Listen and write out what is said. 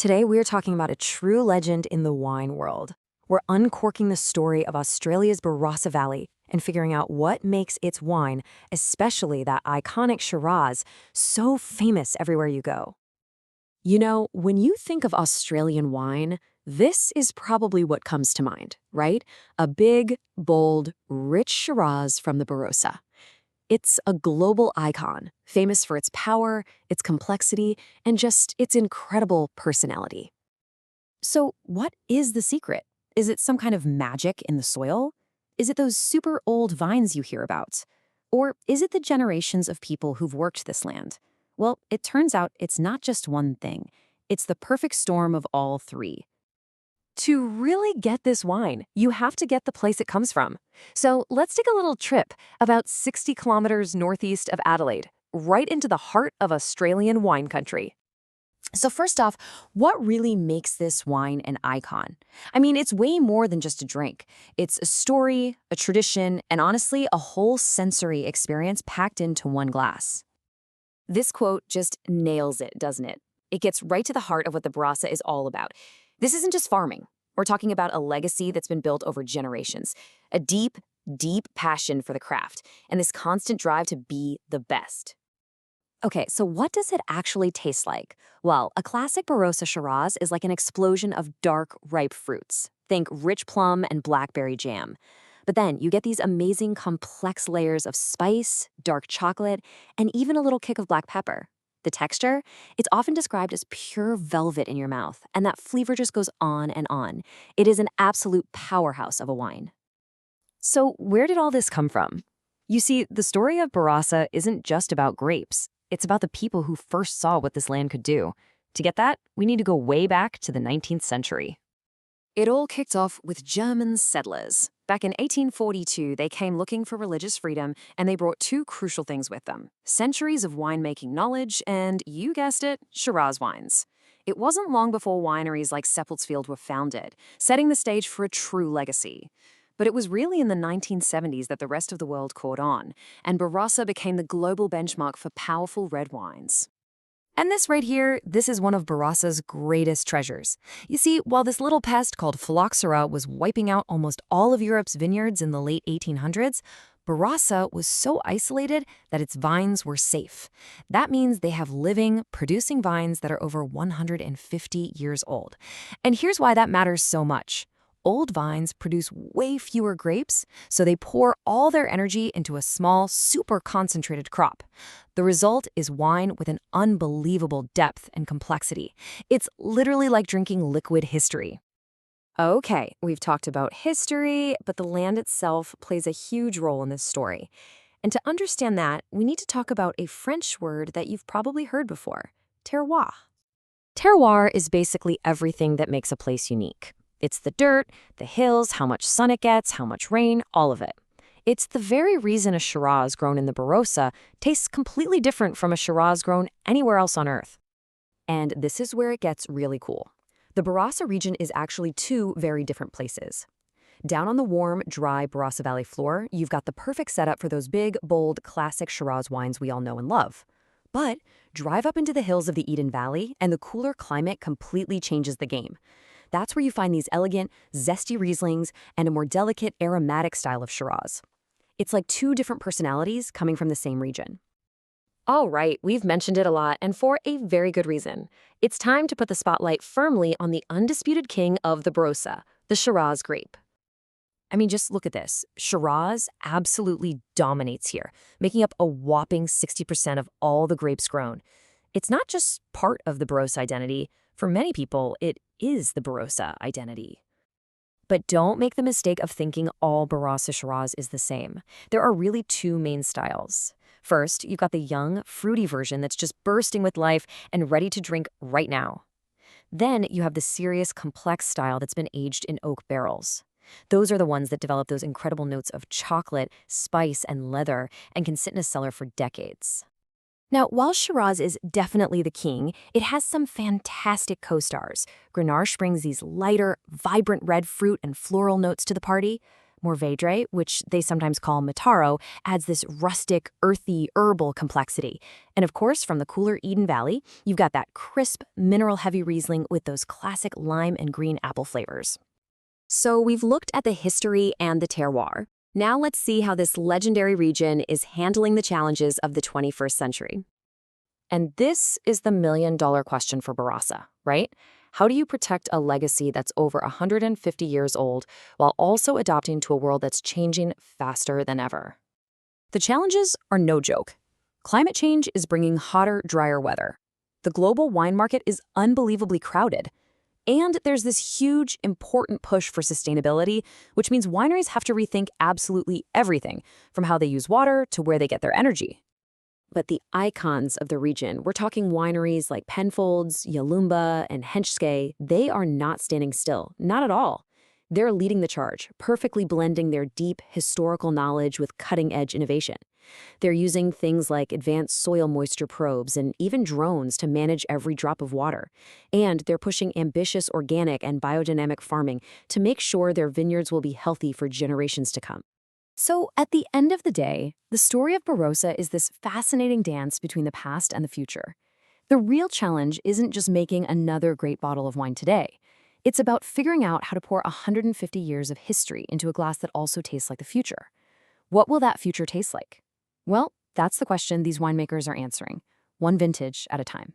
Today, we're talking about a true legend in the wine world. We're uncorking the story of Australia's Barossa Valley and figuring out what makes its wine, especially that iconic Shiraz, so famous everywhere you go. You know, when you think of Australian wine, this is probably what comes to mind, right? A big, bold, rich Shiraz from the Barossa. It's a global icon, famous for its power, its complexity, and just its incredible personality. So, what is the secret? Is it some kind of magic in the soil? Is it those super old vines you hear about? Or is it the generations of people who've worked this land? Well, it turns out it's not just one thing. It's the perfect storm of all three. To really get this wine, you have to get the place it comes from. So let's take a little trip about 60 kilometers northeast of Adelaide, right into the heart of Australian wine country. So first off, what really makes this wine an icon? I mean, it's way more than just a drink. It's a story, a tradition, and honestly, a whole sensory experience packed into one glass. This quote just nails it, doesn't it? It gets right to the heart of what the Barossa is all about. This isn't just farming. We're talking about a legacy that's been built over generations, a deep, deep passion for the craft, and this constant drive to be the best. Okay, so what does it actually taste like? Well, a classic Barossa Shiraz is like an explosion of dark, ripe fruits. Think rich plum and blackberry jam. But then you get these amazing complex layers of spice, dark chocolate, and even a little kick of black pepper. The texture? It's often described as pure velvet in your mouth, and that flavor just goes on and on. It is an absolute powerhouse of a wine. So where did all this come from? You see, the story of Barossa isn't just about grapes. It's about the people who first saw what this land could do. To get that, we need to go way back to the 19th century. It all kicked off with German settlers. Back in 1842, they came looking for religious freedom, and they brought two crucial things with them: centuries of winemaking knowledge and, you guessed it, Shiraz wines. It wasn't long before wineries like Seppeltsfield were founded, setting the stage for a true legacy. But it was really in the 1970s that the rest of the world caught on, and Barossa became the global benchmark for powerful red wines. And this right here, this is one of Barossa's greatest treasures. You see, while this little pest called phylloxera was wiping out almost all of Europe's vineyards in the late 1800s, Barossa was so isolated that its vines were safe. That means they have living, producing vines that are over 150 years old. And here's why that matters so much. Old vines produce way fewer grapes, so they pour all their energy into a small, super concentrated crop. The result is wine with an unbelievable depth and complexity. It's literally like drinking liquid history. Okay, we've talked about history, but the land itself plays a huge role in this story. And to understand that, we need to talk about a French word that you've probably heard before: terroir. Terroir is basically everything that makes a place unique. It's the dirt, the hills, how much sun it gets, how much rain, all of it. It's the very reason a Shiraz grown in the Barossa tastes completely different from a Shiraz grown anywhere else on Earth. And this is where it gets really cool. The Barossa region is actually two very different places. Down on the warm, dry Barossa Valley floor, you've got the perfect setup for those big, bold, classic Shiraz wines we all know and love. But drive up into the hills of the Eden Valley, and the cooler climate completely changes the game. That's where you find these elegant, zesty Rieslings and a more delicate, aromatic style of Shiraz. It's like two different personalities coming from the same region. All right, we've mentioned it a lot, and for a very good reason. It's time to put the spotlight firmly on the undisputed king of the Barossa, the Shiraz grape. I mean, just look at this. Shiraz absolutely dominates here, making up a whopping 60% of all the grapes grown. It's not just part of the Barossa identity. For many people, it is the Barossa identity. But don't make the mistake of thinking all Barossa Shiraz is the same. There are really two main styles. First, you've got the young, fruity version that's just bursting with life and ready to drink right now. Then you have the serious, complex style that's been aged in oak barrels. Those are the ones that develop those incredible notes of chocolate, spice, and leather and can sit in a cellar for decades. Now, while Shiraz is definitely the king, it has some fantastic co-stars. Grenache brings these lighter, vibrant red fruit and floral notes to the party. Mourvedre, which they sometimes call Mataro, adds this rustic, earthy, herbal complexity. And of course, from the cooler Eden Valley, you've got that crisp, mineral-heavy Riesling with those classic lime and green apple flavors. So we've looked at the history and the terroir. Now let's see how this legendary region is handling the challenges of the 21st century. And this is the million-dollar question for Barossa, right? How do you protect a legacy that's over 150 years old while also adapting to a world that's changing faster than ever? The challenges are no joke. Climate change is bringing hotter, drier weather. The global wine market is unbelievably crowded. And there's this huge, important push for sustainability, which means wineries have to rethink absolutely everything, from how they use water to where they get their energy. But the icons of the region, we're talking wineries like Penfolds, Yalumba, and Henschke, they are not standing still, not at all. They're leading the charge, perfectly blending their deep historical knowledge with cutting-edge innovation. They're using things like advanced soil moisture probes and even drones to manage every drop of water. And they're pushing ambitious organic and biodynamic farming to make sure their vineyards will be healthy for generations to come. So, at the end of the day, the story of Barossa is this fascinating dance between the past and the future. The real challenge isn't just making another great bottle of wine today. It's about figuring out how to pour 150 years of history into a glass that also tastes like the future. What will that future taste like? Well, that's the question these winemakers are answering, one vintage at a time.